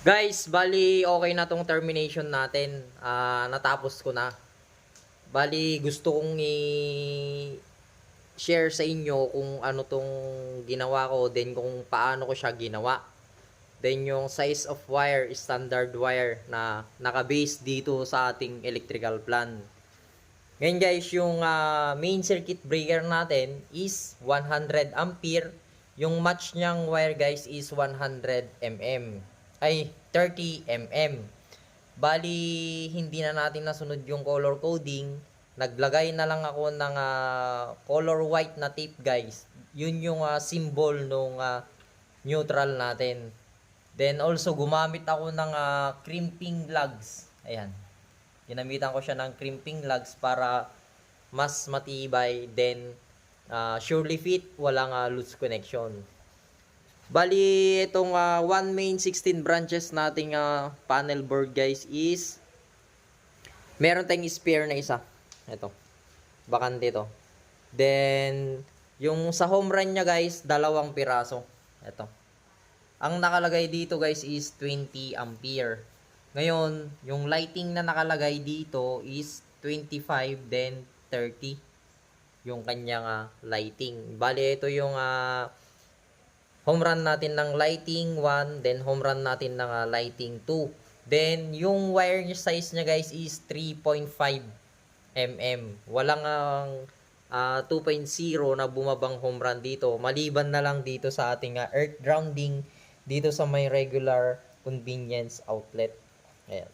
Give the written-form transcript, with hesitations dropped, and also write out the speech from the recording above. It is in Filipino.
Guys, bali okay na tong termination natin. Natapos ko na. Bali gusto kong i-share sa inyo kung ano tong ginawa ko, then kung paano ko siya ginawa. Then yung size of wire, standard wire na naka-base dito sa ating electrical plan. Ngayon guys, yung main circuit breaker natin is 100 ampere. Yung match niyang wire guys is 100 mm. Ay, 30 mm. Bali, hindi na natin nasunod yung color coding. Naglagay na lang ako ng color white na tape guys. Yun yung symbol nung neutral natin. Then also gumamit ako ng crimping lugs. Ayan. Ginamitan ko siya ng crimping lugs para mas matibay. Then surely fit, walang loose connection. Bali, itong one main 16 branches nating panel board guys is meron tayong spare na isa. Ito. Bakante ito. Then, yung sa home run niya guys, 2 piraso. Ito. Ang nakalagay dito guys is 20 ampere. Ngayon, yung lighting na nakalagay dito is 25 then 30. Yung kanyang lighting. Bali, ito yung home run natin ng lighting 1, then home run natin ng lighting 2. Then, yung wire size niya guys is 3.5 mm. Walang 2.0 na bumabang home run dito. Maliban na lang dito sa ating earth grounding dito sa may regular convenience outlet. Ayan.